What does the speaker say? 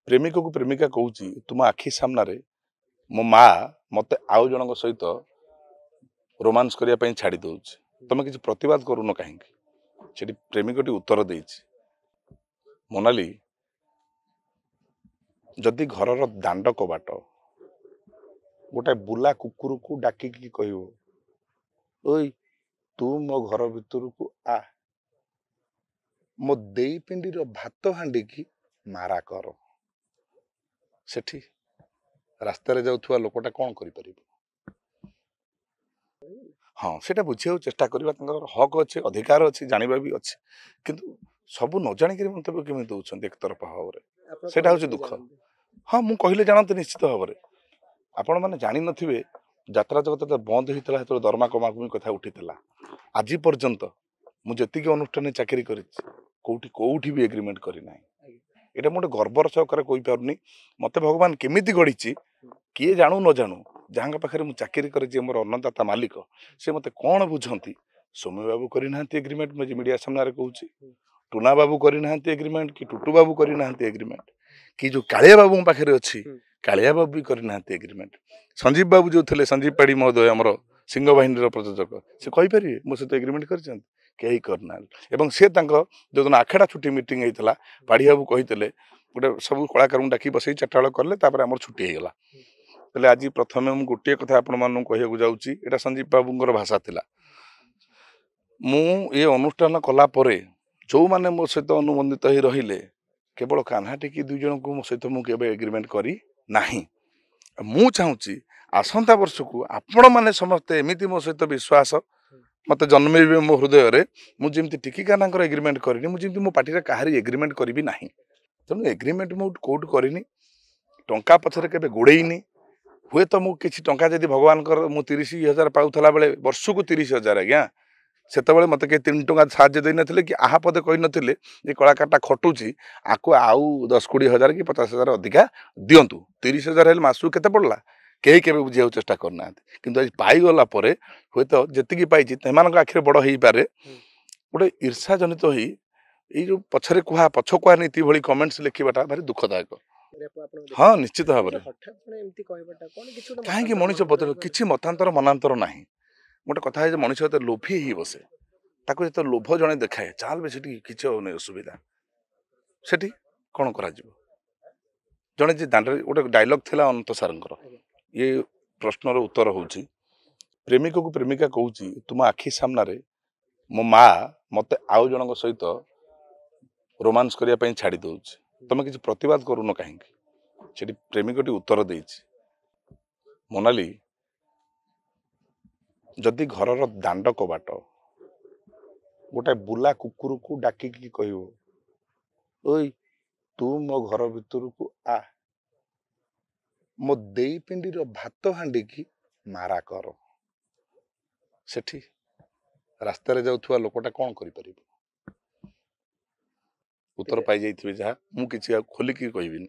प्रेमिक को प्रेमिका कहूँ तुम आखि सामने मो माँ मत आउ जन सहित रोमांस करने छाड़ी दौच तुम किसी प्रतिवाद करून कहीं प्रेमिकटी उत्तर दे मोनाली जदि घर दांड कबाट गोटे बुला कुकुर को डाकिकी कह ओई तू मो घर भितर को आ मो देई पिंडीर भात हांडी की मारा कर सेठी रास्तार जाऊथुवा लोकटा कौन करि हाँ सेटा बुझे चेष्टा करबा हक अच्छे अधिकार अच्छे जानवा भी अच्छे किंतु सबू न जाणिक मंतव्य केमी दौरान एक तरफा भाव में सेटा हूँ दुख हाँ मुझे कहले जानते निश्चित भाव में आपण मैंने जानी नथिबे यात्रा जगत बंद होता है दरमा कमाकमी कथा उठीला आज पर्यंत मुझे अनुष्ठान चाकरी करोटी कौटी भी एग्रीमेंट करना यहाँ मुझे गर्वर सहकार कहीपरि मत भगवान केमिति गढ़ी किए जानू न जानू जहाँ पाखे मुझे चाकरी कर मोर अन्नदाता मालिक से मत कौन बुझंती सौम्य बाबू करना एग्रीमेंट मुझे मीडिया सामने कहूँ टुना बाबू करना एग्रीमेंट कि टुटू बाबू करना एग्रीमेंट कि जो कालिया बाबू मो पाखे अच्छी कालिया बाबू भी करना एग्रीमेंट संजीव बाबू जो थे संजीव पाड़ी महोदय आमर सिंह बाहिनी प्रयोजक से कहींपर मो सहित एग्रीमेंट कहीं करना एवं सी जो दिन आखेड़ा छुट्टी मीटिंग होता पाड़ी बाबू कही गोटे सब कलाकार डाक बस चार्टा बेल कले आम छुट्टी होगा तेल आज प्रथम मुझे गोटे कथा आपण कहूँ जाऊँगी संजीव बाबूर भाषा थिला मु ये अनुष्ठान कलापर जो मैंने मो सहित अनुबंधित हो रहिले केवल कान्हा टिकी दुई जन को मो सहित मुझे एग्रीमेंट करी नाही मु चाहूँगी आसंता वर्ष को आपण मैंने समस्ते एमती मो सहित विश्वास मत जन्मे मो हृदय में मुझे टिकी काना एग्रीमेंट करनी मुझे मो पार्टी कहारी एग्रीमेंट करी ना तेणु एग्रीमेंट मुझे कौट करनी टंका पछरे केबे गोड़ेनी हुए तो मुझे टंका जदि भगवान मु 30,000 पाऊला बेले वर्ष को 30,000 आज्ञा से मत के 3 टंका साहय दे नथिले कि आहा पदे कही नथिले ये कलाकारटा खटुची आको आउ 10-20,000 कि 50,000 अधिका दिंतु 30,000 हेल्ले मासू केते पड़ला कहीं के बुझे चेष्टा करना किंतु आज पाईगला हे तो जी पाई आखिर बड़ हो पारे गोटे ईर्षा जनित हो जो पछरे कुहा पछ कुहा नीति भली कमेंट्स लिखा भारी दुखदायक हाँ निश्चित भाव में कहीं मनीष बदल किसी मतांतर मनांतर ना गोटे कथा है मनीष जो लोभी ही बसे ताको जो लोभ जड़े देखाए चाल बे किसी होनी असुविधा से कौन कर जड़े जी दांड गोटे डायलॉग थिला अनंत सारंकर ये प्रश्नर उत्तर हूँ प्रेमिक को प्रेमिका कहूँ तुम आखि सामने मो माँ मत आउ जन सहित रोमांस करने छाड़ी दौच तुम किसी प्रतिवाद करून कहीं प्रेमिकटी उत्तर दे मोनाली जदि घर दांड कबाट गोटे बुला कुकुर को डाकिकी कह ओई तू मो घर भितर को आ मो देई पिंडीर भात हांडी की मारा कर सेठी रास्तार जाऊथुवा लोकटा कौन करि उत्तर पाई जाइथिबे जहा मु किछि खोलिकी कहबिनी।